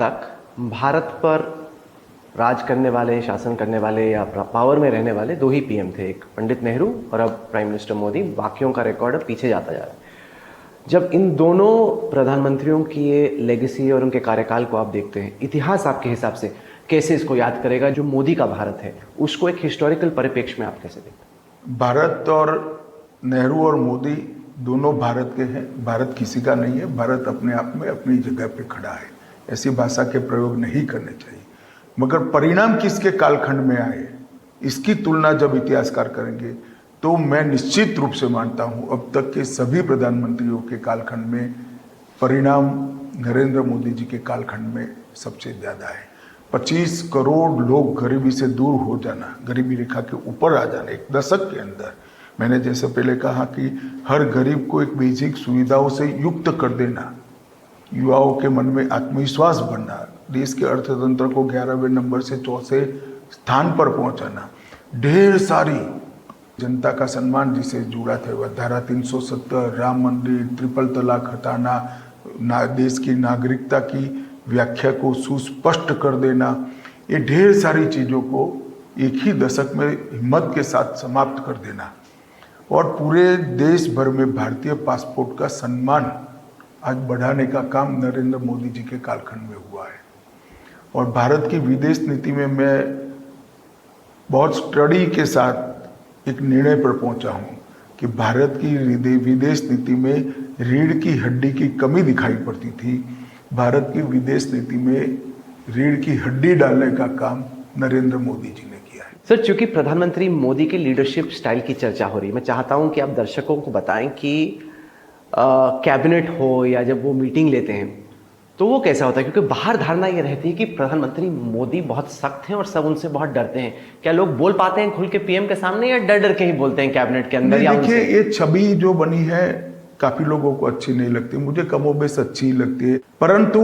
तक भारत पर राज करने वाले, शासन करने वाले या पावर में रहने वाले दो ही पीएम थे, एक पंडित नेहरू और अब प्राइम मिनिस्टर मोदी। बाकियों का रिकॉर्ड अब पीछे जाता जा रहा है। जब इन दोनों प्रधानमंत्रियों की ये लेगेसी और उनके कार्यकाल को आप देखते हैं, इतिहास आपके हिसाब से कैसे इसको याद करेगा? जो मोदी का भारत है उसको एक हिस्टोरिकल परिप्रेक्ष्य में आप कैसे देखते हैं? भारत और नेहरू और मोदी दोनों भारत के हैं। भारत किसी का नहीं है। भारत अपने आप में अपनी जगह पे खड़ा है। ऐसी भाषा के प्रयोग नहीं करने चाहिए। मगर परिणाम किसके कालखंड में आए, इसकी तुलना जब इतिहासकार करेंगे तो मैं निश्चित रूप से मानता हूं अब तक के सभी प्रधानमंत्रियों के कालखंड में परिणाम नरेंद्र मोदी जी के कालखंड में सबसे ज्यादा है। 25 करोड़ लोग गरीबी से दूर हो जाना, गरीबी रेखा के ऊपर आ जाना एक दशक के अंदर। मैंने जैसे पहले कहा कि हर गरीब को एक बेसिक सुविधाओं से युक्त कर देना, युवाओं के मन में आत्मविश्वास बढ़ना, देश के अर्थतंत्र को 11वें नंबर से 4थे स्थान पर पहुंचाना, ढेर सारी जनता का सम्मान जिसे जुड़ा था, वह धारा 370, राम मंदिर, ट्रिपल तलाक हटाना, देश की नागरिकता की व्याख्या को सुस्पष्ट कर देना, ये ढेर सारी चीज़ों को एक ही दशक में हिम्मत के साथ समाप्त कर देना और पूरे देश भर में भारतीय पासपोर्ट का सम्मान आज बढ़ाने का काम नरेंद्र मोदी जी के कालखंड में हुआ है। और भारत की विदेश नीति में मैं बहुत स्टडी के साथ एक निर्णय पर पहुंचा हूं कि भारत की विदेश नीति में रीढ़ की हड्डी की कमी दिखाई पड़ती थी। भारत की विदेश नीति में रीढ़ की हड्डी डालने का काम नरेंद्र मोदी जी ने किया है। सर, चूंकि प्रधानमंत्री मोदी के लीडरशिप स्टाइल की चर्चा हो रही है, मैं चाहता हूं कि आप दर्शकों को बताएं कि कैबिनेट हो या जब वो मीटिंग लेते हैं तो वो कैसा होता है? क्योंकि बाहर धारणा ये रहती है कि प्रधानमंत्री मोदी बहुत सख्त हैं और सब उनसे बहुत डरते हैं। क्या लोग बोल पाते हैं खुल के पीएम के सामने या डर डर के ही बोलते हैं कैबिनेट के अंदर? या देखिए, ये छवि जो बनी है काफी लोगों को अच्छी नहीं लगती, मुझे कमोबेश अच्छी ही लगती है। परंतु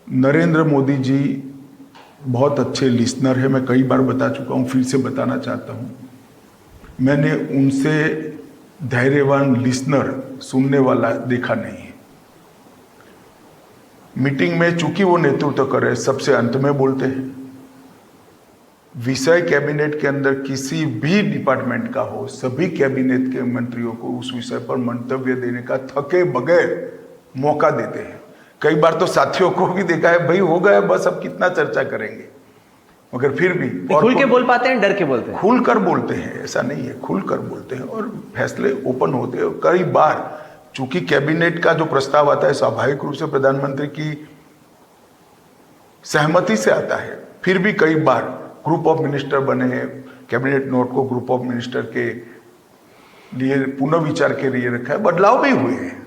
नरेंद्र मोदी जी बहुत अच्छे लिसनर है। मैं कई बार बता चुका हूं, फिर से बताना चाहता हूं। मैंने उनसे धैर्यवान लिसनर, सुनने वाला देखा नहीं है। मीटिंग में चूंकि वो नेतृत्व कर रहे, सबसे अंत में बोलते हैं। विषय कैबिनेट के अंदर किसी भी डिपार्टमेंट का हो, सभी कैबिनेट के मंत्रियों को उस विषय पर मंतव्य देने का थके बगैर मौका देते हैं। कई बार तो साथियों को भी देखा है, भाई हो गया बस, अब कितना चर्चा करेंगे। मगर फिर भी खुल के बोल पाते हैं, डर के बोलते हैं? खुलकर बोलते हैं, ऐसा नहीं है, खुलकर बोलते हैं और फैसले ओपन होते हैं। कई बार चूंकि कैबिनेट का जो प्रस्ताव आता है स्वाभाविक रूप से प्रधानमंत्री की सहमति से आता है, फिर भी कई बार ग्रुप ऑफ मिनिस्टर बने हैं, कैबिनेट नोट को ग्रुप ऑफ मिनिस्टर के लिए पुनर्विचार के लिए रखा है, बदलाव भी हुए हैं।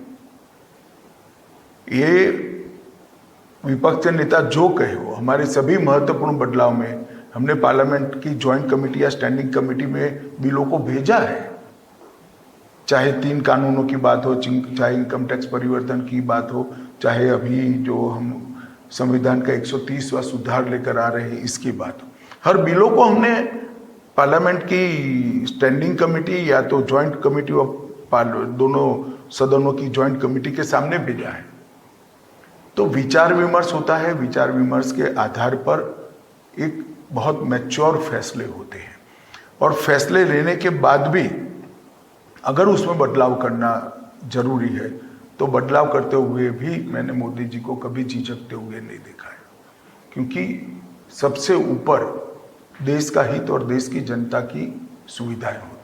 ये विपक्ष नेता जो कहे वो, हमारे सभी महत्वपूर्ण बदलाव में हमने पार्लियामेंट की ज्वाइंट कमेटी या स्टैंडिंग कमेटी में बिलों को भेजा है। चाहे 3 कानूनों की बात हो, चाहे इनकम टैक्स परिवर्तन की बात हो, चाहे अभी जो हम संविधान का 130वां सुधार लेकर आ रहे हैं इसकी बात हो, हर बिलों को हमने पार्लियामेंट की स्टैंडिंग कमेटी या तो ज्वाइंट कमेटी ऑफ दोनों सदनों की ज्वाइंट कमेटी के सामने भेजा है। तो विचार विमर्श होता है। विचार विमर्श के आधार पर एक बहुत मैच्योर फैसले होते हैं और फैसले लेने के बाद भी अगर उसमें बदलाव करना जरूरी है तो बदलाव करते हुए भी मैंने मोदी जी को कभी झिझकते हुए नहीं देखा है, क्योंकि सबसे ऊपर देश का हित और देश की जनता की सुविधाएं होती हैं।